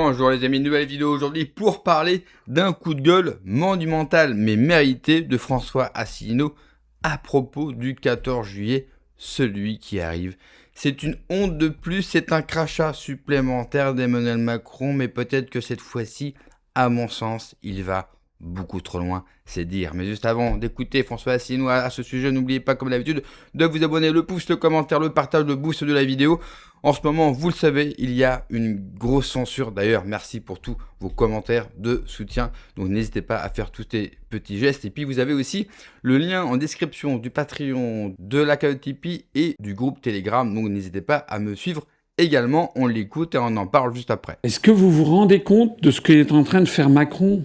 Bonjour les amis, nouvelle vidéo aujourd'hui pour parler d'un coup de gueule monumental mais mérité de François Asselineau à propos du 14 juillet, celui qui arrive. C'est une honte de plus, c'est un crachat supplémentaire d'Emmanuel Macron, mais peut-être que cette fois-ci, à mon sens, il va beaucoup trop loin, c'est dire. Mais juste avant d'écouter François Asselineau à ce sujet, n'oubliez pas comme d'habitude de vous abonner, le pouce, le commentaire, le partage, le boost de la vidéo. En ce moment, vous le savez, il y a une grosse censure. D'ailleurs, merci pour tous vos commentaires de soutien. Donc n'hésitez pas à faire tous ces petits gestes. Et puis vous avez aussi le lien en description du Patreon, de la cagnotte Tipeee et du groupe Telegram. Donc n'hésitez pas à me suivre également. On l'écoute et on en parle juste après. Est-ce que vous vous rendez compte de ce qu'est en train de faire Macron ?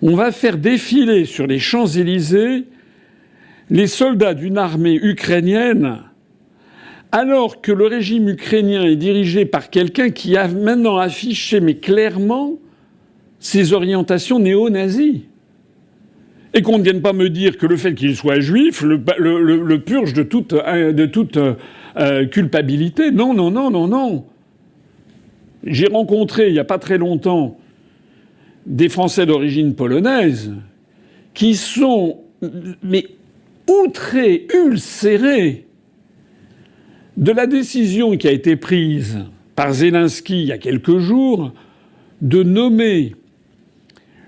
On va faire défiler sur les Champs-Élysées les soldats d'une armée ukrainienne, alors que le régime ukrainien est dirigé par quelqu'un qui a maintenant affiché, mais clairement, ses orientations néo-nazies. Et qu'on ne vienne pas me dire que le fait qu'il soit juif le purge de toute culpabilité. Non, non, non, non, non. J'ai rencontré, il n'y a pas très longtemps, des Français d'origine polonaise qui sont, mais outrés, ulcérés de la décision qui a été prise par Zelensky il y a quelques jours de nommer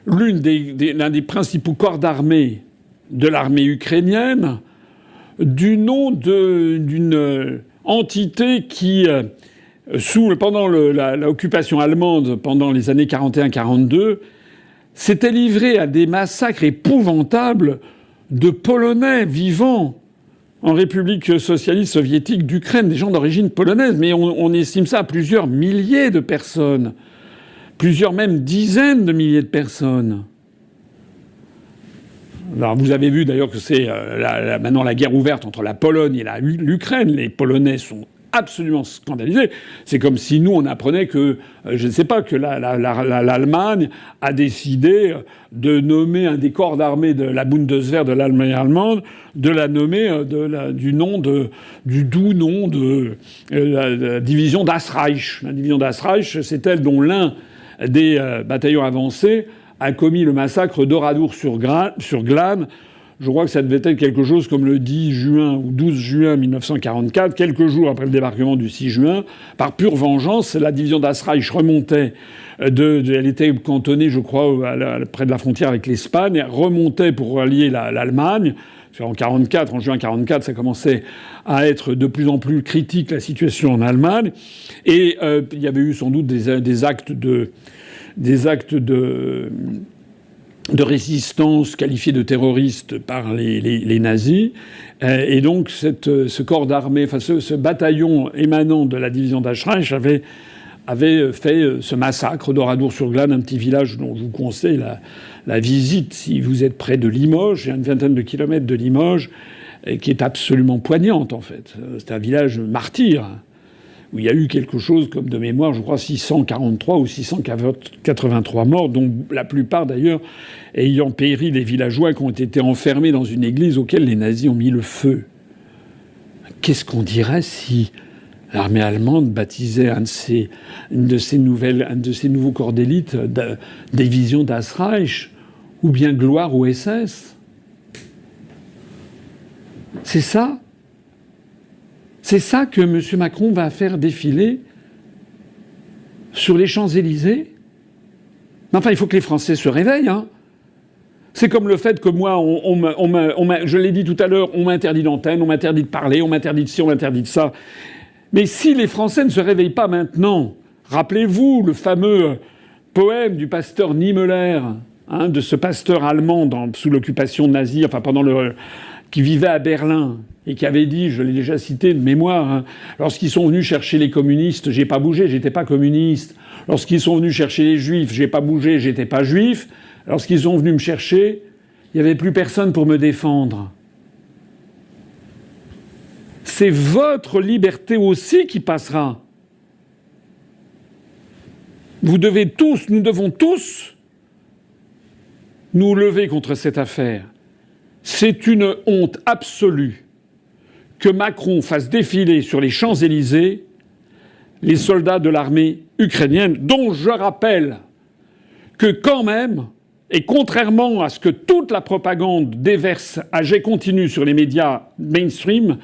l'un des principaux corps d'armée de l'armée ukrainienne du nom d'une entité qui, pendant l'occupation allemande, pendant les années 41-42, s'était livrée à des massacres épouvantables de Polonais vivants en République socialiste soviétique d'Ukraine, des gens d'origine polonaise. Mais on estime ça à plusieurs milliers de personnes, plusieurs même dizaines de milliers de personnes. Alors vous avez vu d'ailleurs que c'est maintenant la guerre ouverte entre la Pologne et l'Ukraine. Les Polonais sont absolument scandalisés. C'est comme si nous on apprenait que, je ne sais pas, que l'Allemagne a décidé de nommer un des corps d'armée de la Bundeswehr de l'Allemagne allemande, de la nommer du doux nom de la division Das Reich. La division Das Reich, c'est elle dont l'un des bataillons avancés a commis le massacre d'Oradour-sur-Glane. Je crois que ça devait être quelque chose comme le 10 juin ou 12 juin 1944, quelques jours après le débarquement du 6 juin. Par pure vengeance, la division Das Reich remontait elle était cantonnée, je crois, près de la frontière avec l'Espagne, elle remontait pour rallier l'Allemagne. En juin 1944, ça commençait à être de plus en plus critique la situation en Allemagne. Et il y avait eu sans doute des actes de résistance qualifiés de terroristes par les nazis. Et donc ce corps d'armée, enfin ce bataillon émanant de la division Das Reich avait fait ce massacre d'Oradour-sur-Glane, un petit village dont je vous conseille la visite si vous êtes près de Limoges, à une vingtaine de kilomètres de Limoges, et qui est absolument poignante en fait. C'est un village martyr, où il y a eu quelque chose comme de mémoire, je crois 643 ou 683 morts, dont la plupart d'ailleurs ayant péri des villageois qui ont été enfermés dans une église auquel les nazis ont mis le feu. Qu'est-ce qu'on dirait si l'armée allemande baptisait un de ses nouveaux corps d'élite division Das Reich, ou bien gloire au SS? C'est ça. C'est ça que M. Macron va faire défiler sur les Champs-Élysées. Enfin, il faut que les Français se réveillent, hein. C'est comme le fait que moi, je l'ai dit tout à l'heure, on m'interdit d'antenne, on m'interdit de parler, on m'interdit de ci, on m'interdit de ça. Mais si les Français ne se réveillent pas maintenant, rappelez-vous le fameux poème du pasteur Niemöller, hein, de ce pasteur allemand sous l'occupation nazie, enfin qui vivait à Berlin et qui avait dit, je l'ai déjà cité de mémoire, hein, lorsqu'ils sont venus chercher les communistes, j'ai pas bougé, j'étais pas communiste. Lorsqu'ils sont venus chercher les juifs, j'ai pas bougé, j'étais pas juif. Lorsqu'ils sont venus me chercher, il n'y avait plus personne pour me défendre. C'est votre liberté aussi qui passera. Nous devons tous nous lever contre cette affaire. C'est une honte absolue que Macron fasse défiler sur les Champs-Élysées les soldats de l'armée ukrainienne, dont je rappelle que quand même, et contrairement à ce que toute la propagande déverse à jet continu sur les médias mainstream,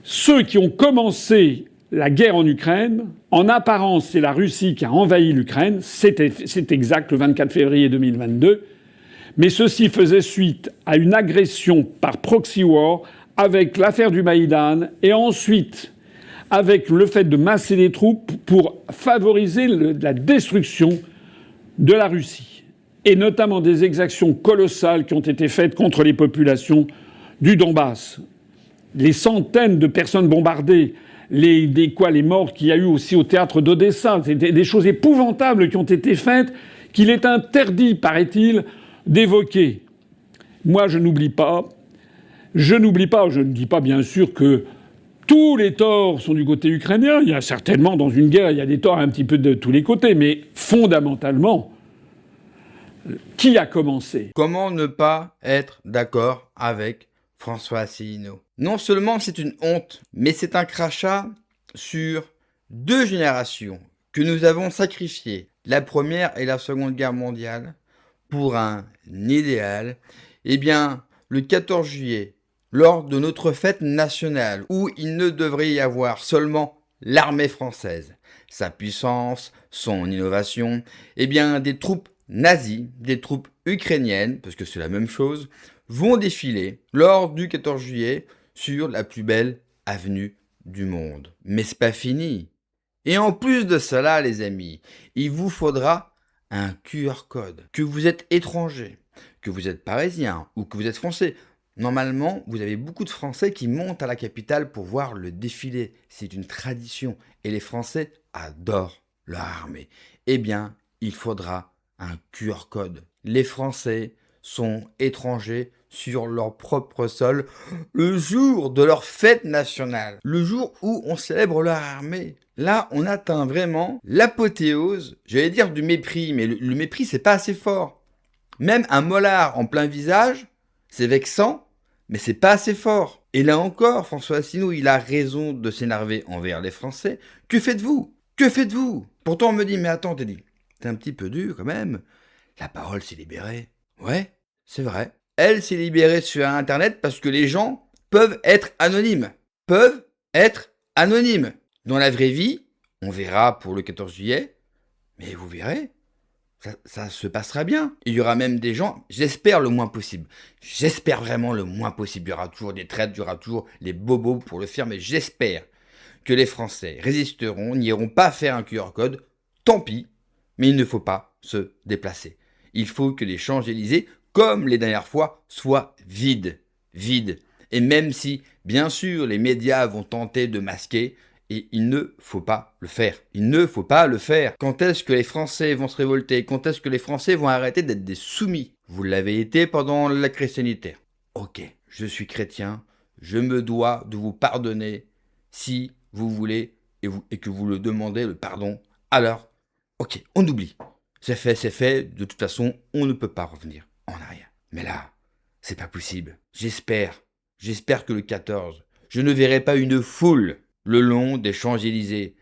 ceux qui ont commencé la guerre en Ukraine, en apparence, c'est la Russie qui a envahi l'Ukraine, c'est exact, le 24 février 2022, mais ceci faisait suite à une agression par proxy war avec l'affaire du Maïdan et ensuite avec le fait de masser les troupes pour favoriser la destruction de la Russie, et notamment des exactions colossales qui ont été faites contre les populations du Donbass. Les centaines de personnes bombardées, les morts qu'il y a eu aussi au théâtre d'Odessa, c'est des choses épouvantables qui ont été faites, qu'il est interdit, paraît-il, d'évoquer. Moi, je n'oublie pas. Je ne dis pas bien sûr que tous les torts sont du côté ukrainien. Il y a certainement, dans une guerre, il y a des torts un petit peu de tous les côtés. Mais fondamentalement, qui a commencé ? Comment ne pas être d'accord avec François Asselineau ? Non seulement c'est une honte, mais c'est un crachat sur 2 générations que nous avons sacrifiées, la Première et la Seconde Guerre mondiale, pour un idéal. Eh bien, le 14 juillet, lors de notre fête nationale, où il ne devrait y avoir seulement l'armée française, sa puissance, son innovation, eh bien, des troupes nazies, des troupes ukrainiennes, parce que c'est la même chose, vont défiler lors du 14 juillet sur la plus belle avenue du monde. Mais c'est pas fini. Et en plus de cela, les amis, il vous faudra un QR code. Que vous êtes étranger, que vous êtes parisien ou que vous êtes français. Normalement, vous avez beaucoup de Français qui montent à la capitale pour voir le défilé. C'est une tradition et les Français adorent leur armée. Eh bien, il faudra un QR code. Les Français sont étrangers sur leur propre sol le jour de leur fête nationale, le jour où on célèbre leur armée. Là, on atteint vraiment l'apothéose, j'allais dire du mépris, mais le mépris, c'est pas assez fort. Même un mollard en plein visage, c'est vexant, mais c'est pas assez fort. Et là encore, François Asselineau, il a raison de s'énerver envers les Français. Que faites-vous ? Que faites-vous ? Pourtant, on me dit, mais attends, Teddy, t'es un petit peu dur quand même. La parole s'est libérée. Ouais, c'est vrai. Elle s'est libérée sur Internet parce que les gens peuvent être anonymes. Peuvent être anonymes. Dans la vraie vie, on verra pour le 14 juillet, mais vous verrez, ça se passera bien. Il y aura même des gens, j'espère le moins possible. J'espère vraiment le moins possible. Il y aura toujours des traites, il y aura toujours les bobos pour le faire, mais j'espère que les Français résisteront, n'iront pas faire un QR code. Tant pis, mais il ne faut pas se déplacer. Il faut que les Champs-Élysées, comme les dernières fois, soient vides. Vides. Et même si, bien sûr, les médias vont tenter de masquer, et il ne faut pas le faire. Il ne faut pas le faire. Quand est-ce que les Français vont se révolter ? Quand est-ce que les Français vont arrêter d'être des soumis ? Vous l'avez été pendant la crise sanitaire. Ok, je suis chrétien, je me dois de vous pardonner si vous voulez et que vous le demandez le pardon. Alors, ok, on oublie. C'est fait, de toute façon, on ne peut pas revenir en arrière. Mais là, c'est pas possible. J'espère que le 14, je ne verrai pas une foule le long des Champs-Élysées.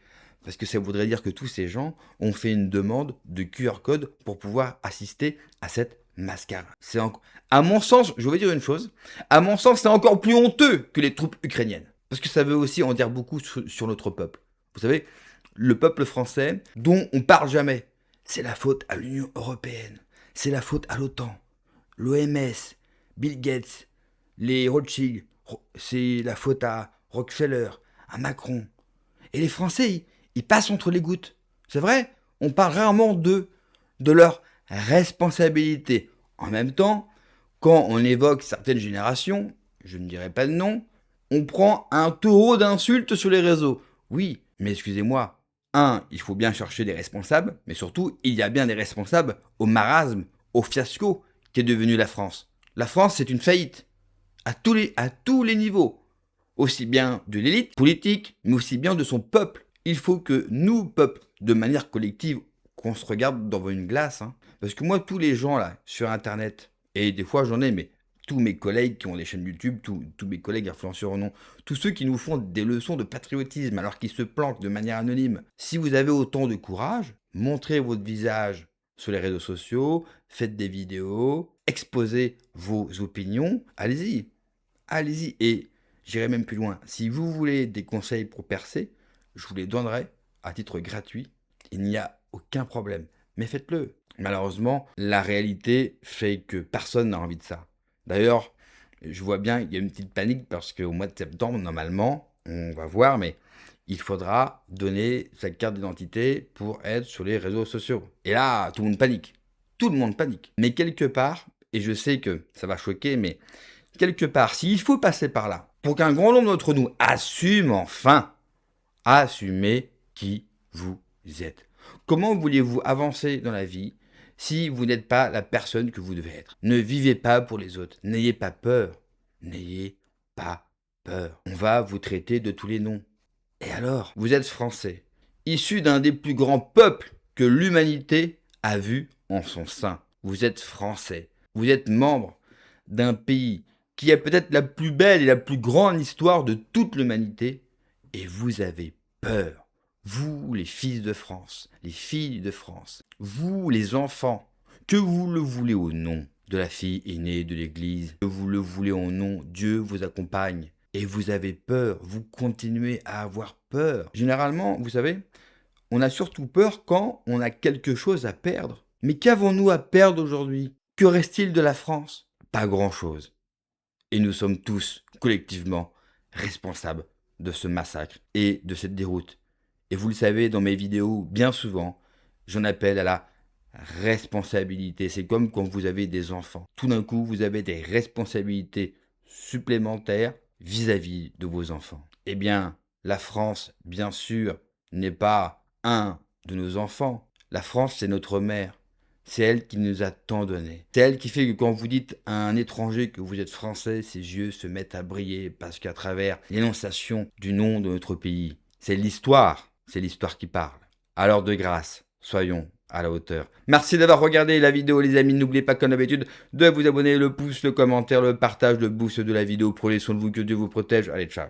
Parce que ça voudrait dire que tous ces gens ont fait une demande de QR code pour pouvoir assister à cette mascarade. À mon sens, je vais dire une chose, à mon sens, c'est encore plus honteux que les troupes ukrainiennes. Parce que ça veut aussi en dire beaucoup sur notre peuple. Vous savez, le peuple français, dont on parle jamais, c'est la faute à l'Union européenne, c'est la faute à l'OTAN, l'OMS, Bill Gates, les Rothschild, c'est la faute à Rockefeller, à Macron. Et les Français, ils passent entre les gouttes. C'est vrai, on parle rarement d'eux, de leur responsabilité. En même temps, quand on évoque certaines générations, je ne dirai pas de nom, on prend un taureau d'insultes sur les réseaux. Oui, mais excusez-moi, il faut bien chercher des responsables, mais surtout, il y a bien des responsables au marasme, au fiasco qu'est devenue la France. La France, c'est une faillite, à tous les niveaux. Aussi bien de l'élite politique, mais aussi bien de son peuple. Il faut que nous, peuple, de manière collective, qu'on se regarde devant une glace. Parce que moi, tous les gens là, sur Internet, et des fois j'en ai, mais tous mes collègues qui ont des chaînes YouTube, tous mes collègues influenceurs ou non, tous ceux qui nous font des leçons de patriotisme alors qu'ils se planquent de manière anonyme. Si vous avez autant de courage, montrez votre visage sur les réseaux sociaux, faites des vidéos, exposez vos opinions, allez-y, allez-y. Et j'irai même plus loin, si vous voulez des conseils pour percer, je vous les donnerai à titre gratuit, il n'y a aucun problème, mais faites-le. Malheureusement, la réalité fait que personne n'a envie de ça. D'ailleurs, je vois bien qu'il y a une petite panique parce qu'au mois de septembre, normalement, on va voir, mais il faudra donner sa carte d'identité pour être sur les réseaux sociaux. Et là, tout le monde panique. Tout le monde panique. Mais quelque part, et je sais que ça va choquer, mais quelque part, s'il faut passer par là, pour qu'un grand nombre d'entre nous assume enfin, assumez qui vous êtes. Comment voulez-vous avancer dans la vie si vous n'êtes pas la personne que vous devez être? Ne vivez pas pour les autres. N'ayez pas peur. N'ayez pas peur. On va vous traiter de tous les noms. Et alors, vous êtes français, issu d'un des plus grands peuples que l'humanité a vu en son sein. Vous êtes français. Vous êtes membre d'un pays qui a peut-être la plus belle et la plus grande histoire de toute l'humanité. Et vous avez peur. Vous, les fils de France, les filles de France, vous, les enfants, que vous le voulez ou non, de la fille aînée de l'Église, que vous le voulez ou non, Dieu vous accompagne. Et vous avez peur, vous continuez à avoir peur. Généralement, vous savez, on a surtout peur quand on a quelque chose à perdre. Mais qu'avons-nous à perdre aujourd'hui? Que reste-t-il de la France? Pas grand-chose. Et nous sommes tous, collectivement, responsables de ce massacre et de cette déroute. Et vous le savez, dans mes vidéos, bien souvent, j'en appelle à la responsabilité. C'est comme quand vous avez des enfants. Tout d'un coup, vous avez des responsabilités supplémentaires vis-à-vis de vos enfants. Eh bien, la France, bien sûr, n'est pas un de nos enfants. La France, c'est notre mère. C'est elle qui nous a tant donné. C'est elle qui fait que quand vous dites à un étranger que vous êtes français, ses yeux se mettent à briller parce qu'à travers l'énonciation du nom de notre pays, c'est l'histoire qui parle. Alors de grâce, soyons à la hauteur. Merci d'avoir regardé la vidéo les amis, n'oubliez pas comme d'habitude de vous abonner, le pouce, le commentaire, le partage, le boost de la vidéo. Prenez soin de vous, que Dieu vous protège. Allez, ciao.